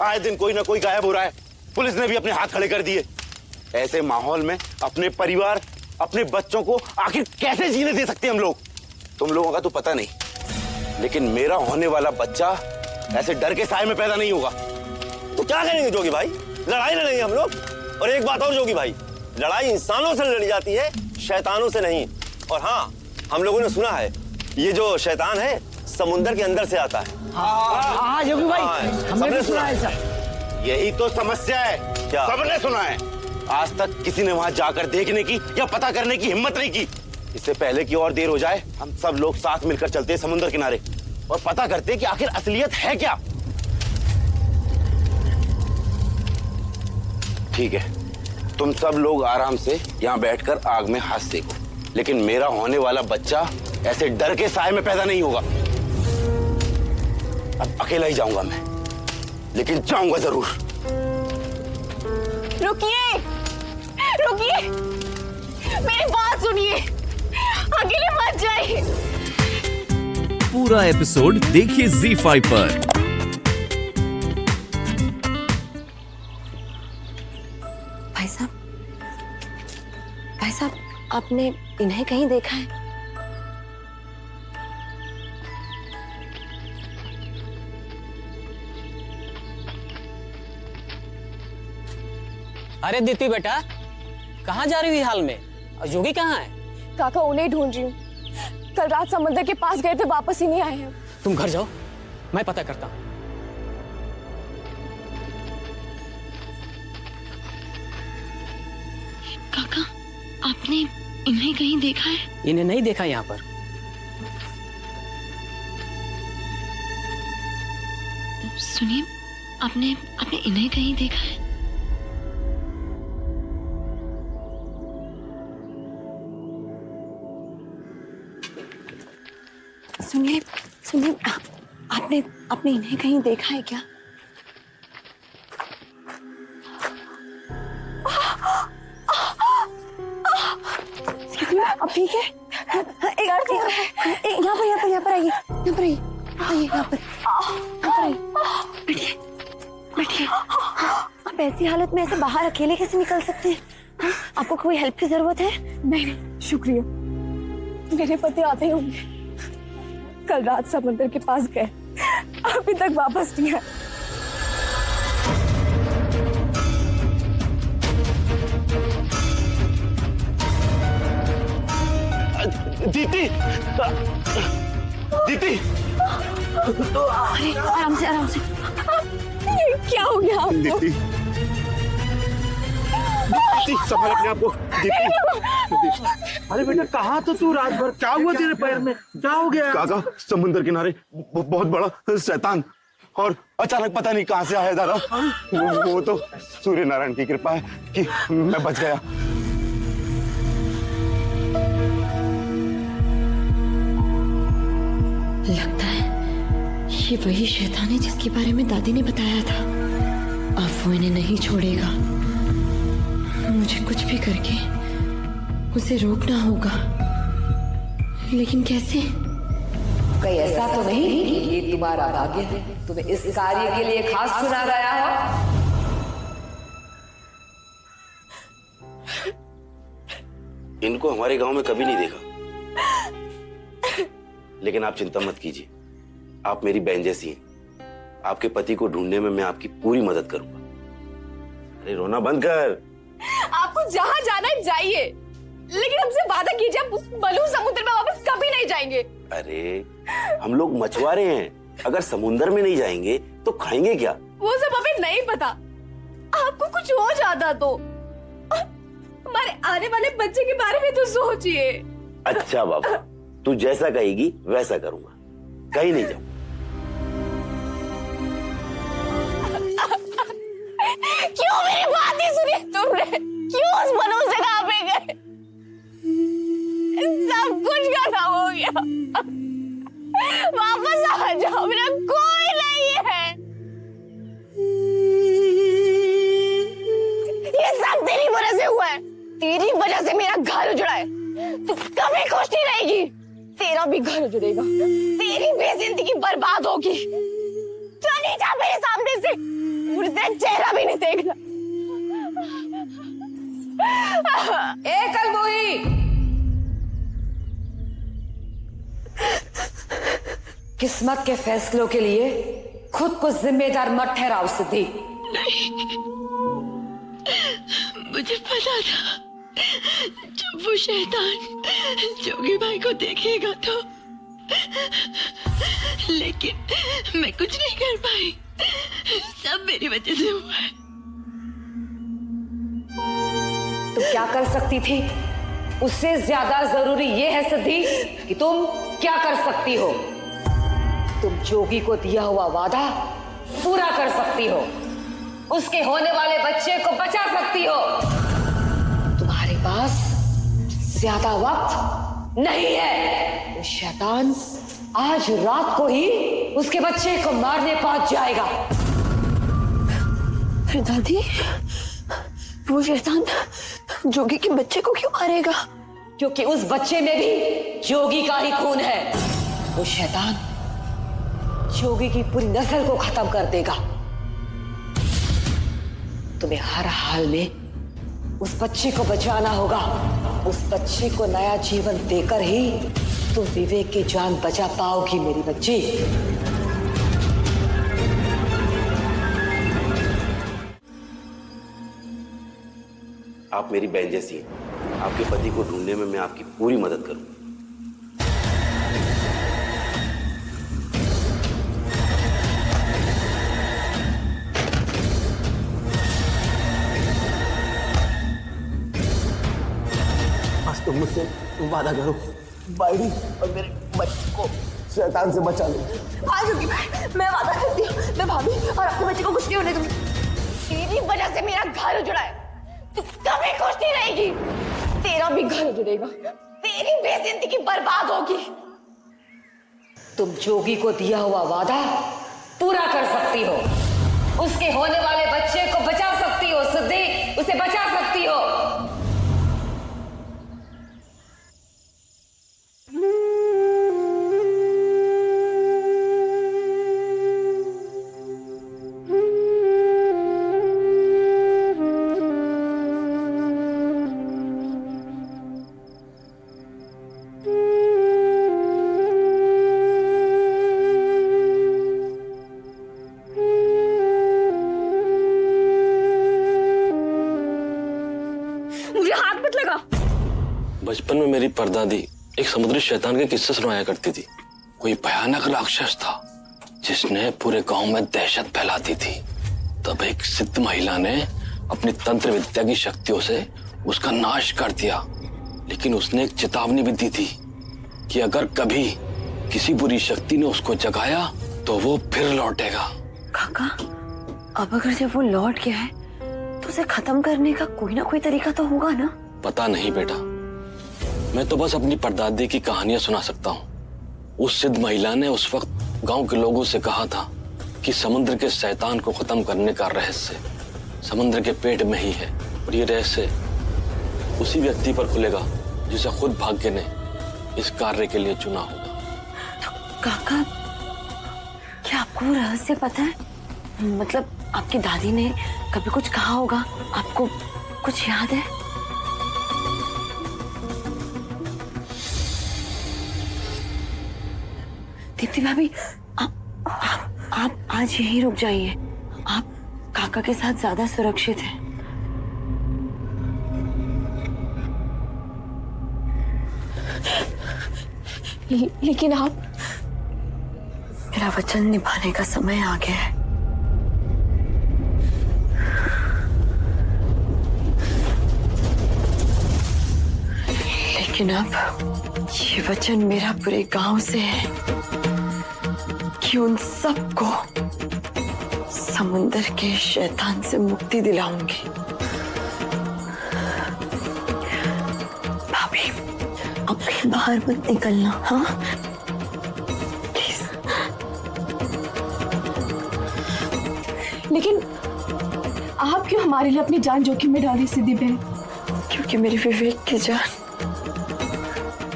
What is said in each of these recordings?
आए दिन कोई ना कोई गायब हो रहा है। पुलिस ने भी अपने हाथ खड़े कर दिए। ऐसे माहौल में अपने परिवार, अपने बच्चों को आखिर कैसे जीने दे सकते हैं हम लोग? तुम लोगों का तो पता नहीं, लेकिन मेरा होने वाला बच्चा ऐसे डर के साए में पैदा नहीं होगा। तो क्या करेंगे जोगी भाई? लड़ाई लड़ेंगे हम लोग। और एक बात और जोगी भाई, लड़ाई इंसानों से लड़ी जाती है, शैतानों से नहीं। और हाँ, हम लोगों ने सुना है ये जो शैतान है समुंदर के अंदर से आता है। हाँ जोगी भाई, हमने भी सुना है सर। यही तो समस्या है। क्या? सबने सुना है। आज तक किसी ने वहां जाकर देखने की या पता करने की हिम्मत नहीं की। इससे पहले कि और देर हो जाए, हम सब लोग साथ मिलकर चलते हैं समुद्र किनारे और पता करते हैं कि आखिर असलियत है क्या। ठीक है, तुम सब लोग आराम से यहाँ बैठकर आग में हाथ सेको, लेकिन मेरा होने वाला बच्चा ऐसे डर के साए में पैदा नहीं होगा। अब अकेला ही जाऊंगा मैं, लेकिन जाऊंगा जरूर। रुकिए, रुकिए, मेरी बात सुनिए, अकेले मत जाइए। पूरा एपिसोड देखिए ZEE5 पर। भाई साहब, आपने इन्हें कहीं देखा है? अरे दीप्ति बेटा, कहाँ जा रही हुई हाल में? और योगी कहाँ है? काका, उन्हें ढूंढ रही हूँ। कल रात समुद्र के पास गए थे, वापस ही नहीं आए हैं। तुम घर जाओ, मैं पता करता हूँ। काका, आपने इन्हें कहीं देखा है? इन्हें नहीं देखा यहाँ पर। सुनिए, आपने आपने इन्हें कहीं देखा है? सुनिए, सुनिए, आपने आपने इन्हें कहीं देखा है क्या? अब ठीक है? एक यहाँ पर आइए, यहाँ पर आइए। बैठिए, बैठिए। आप ऐसी हालत में ऐसे बाहर अकेले कैसे निकल सकते हैं? आपको कोई हेल्प की जरूरत है? नहीं, शुक्रिया। मेरे पति आते ही होंगे। कल रात समुद्र के पास गए, अभी तक वापस नहीं आए। दीदी, दीदी, अरे आराम से, आराम से। ये क्या हो गया आपको? दीदी, दीदी, संभाल अपने आप को। दीदी, अरे बेटा, कहाँ तो तू रात भर? क्या हुआ तेरे पैर में? क्या हो गया? काका, समुद्र किनारे बहुत बड़ा शैतान, और अचानक पता नहीं कहाँ से आया दादा। वो तो सूर्य नारायण की कृपा है कि मैं बच गया। लगता है ये वही शैतान है जिसके बारे में दादी ने बताया था। अब वो इन्हें नहीं छोड़ेगा। मुझे कुछ भी करके उसे रोकना होगा, लेकिन कैसे? कहीं ऐसा तो नहीं कि ये तुम्हारा भाग्य है, तुम्हें इस कार्य के लिए खास चुना गया हो? इनको हमारे गांव में कभी नहीं देखा, लेकिन आप चिंता मत कीजिए। आप मेरी बहन जैसी हैं। आपके पति को ढूंढने में मैं आपकी पूरी मदद करूंगा। अरे रोना बंद कर। आपको जहाँ जाना है जाइए, लेकिन हमसे वादा कीजिए आप उस बलू समुद्र में वापस कभी नहीं जाएंगे। अरे हम लोग मछुआरे हैं, अगर समुद्र में नहीं जाएंगे तो खाएंगे क्या? वो सब हमें नहीं पता। आपको कुछ हो जाता तो हमारे आने वाले बच्चे के बारे में तो सोचिए। अच्छा बाबा, तू जैसा कहेगी वैसा करूंगा, कहीं नहीं जाऊंगा। क्यों मेरी बात नहीं सुनी तुमने? क्यों उस मनुष्य जगह पे गए? सब कुछ खत्म हो गया। वापस आ जाओ, मेरा कोई नहीं है। ये सब तेरी वजह से हुआ है। तेरी वजह से मेरा घर उजड़ा है। तू कभी खुश नहीं रहेगी। तेरा भी घर उजड़ेगा, तेरी भी जिंदगी बर्बाद होगी। चली जा मेरे सामने से, फिर तेरा चेहरा भी नहीं देखना। ए कलबोही, किस्मत के फैसलों के लिए खुद को जिम्मेदार मत ठहराओ सिद्धि। मुझे पता था जब वो शैतान जोगी भाई को देखेगा तो, लेकिन मैं कुछ नहीं कर पाई। सब मेरी वजह से हुआ है। तुम क्या कर सकती थी? उससे ज्यादा जरूरी ये है सिद्धि कि तुम क्या कर सकती हो। तुम जोगी को दिया हुआ वादा पूरा कर सकती हो, उसके होने वाले बच्चे को बचा सकती हो। तुम्हारे पास ज्यादा वक्त नहीं है। वो शैतान आज रात को ही उसके बच्चे को मारने पहुंच जाएगा। फिर दादी, वो शैतान जोगी के बच्चे को क्यों मारेगा? क्योंकि उस बच्चे में भी जोगी का ही खून है। वो शैतान जोगी की पूरी नस्ल को खत्म कर देगा। तुम्हें हर हाल में उस बच्चे को बचाना होगा। उस बच्चे को नया जीवन देकर ही तुम विवेक की जान बचा पाओगी मेरी बच्ची। आप मेरी बहन जैसी हैं। आपके पति को ढूंढने में मैं आपकी पूरी मदद करूंगा। बस तुम मुझसे वादा करो, बायरी और मेरे बच्चे को शैतान से बचा लो। हाँ जोगी भाई, मैं वादा करती हूँ, मैं भाभी और अपने बच्चे को कुछ नहीं होने दूंगी। तेरी वजह से मेरा घर उजड़ा है, तू कभी खुश नहीं रहेगी। तेरा भी घर उजड़ेगा, तेरी भी जिंदगी बर्बाद होगी। तुम जोगी को दिया हुआ वादा पूरा कर सकती हो, उसके होने वाले बच्चे को बचा सकती हो सिद्धि, उसे बचा सकती हो। बचपन में मेरी परदादी एक समुद्री शैतान के किस्से सुनाया करती थी। कोई भयानक राक्षस था जिसने पूरे गांव में दहशत फैला दी थी। तब एक सिद्ध महिला ने अपनी तंत्र विद्या की शक्तियों से उसका नाश कर दिया, लेकिन उसने एक चेतावनी भी दी थी कि अगर कभी किसी बुरी शक्ति ने उसको जगाया तो वो फिर लौटेगा। काका, अब अगर जब वो लौट गया है तो उसे खत्म करने का कोई ना कोई तरीका तो होगा ना? पता नहीं बेटा, मैं तो बस अपनी परदादी की कहानियां सुना सकता हूँ। उस सिद्ध महिला ने उस वक्त गांव के लोगों से कहा था कि समुद्र के शैतान को खत्म करने का रहस्य समुद्र के पेट में ही है, और ये रहस्य उसी व्यक्ति पर खुलेगा जिसे खुद भाग्य ने इस कार्य के लिए चुना होगा। तो काका, क्या आपको वो रहस्य पता है? मतलब आपकी दादी ने कभी कुछ कहा होगा, आपको कुछ याद है? दीप्ति भाभी, आप आज यहीं रुक जाइए। आप काका के साथ ज्यादा सुरक्षित हैं। लेकिन आप, मेरा वचन निभाने का समय आ गया है। लेकिन अब ये वचन मेरा पूरे गांव से है कि उन सबको समुंदर के शैतान से मुक्ति दिलाऊंगी। भाभी, अब कहीं बाहर मत निकलना, हाँ? प्लीज। लेकिन आप क्यों हमारे लिए अपनी जान जोखिम में डाली सिद्धि बहन? क्योंकि मेरी विवेक की जान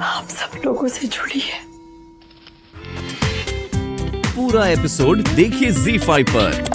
आप सब लोगों से जुड़ी है। पूरा एपिसोड देखिए ZEE5 पर।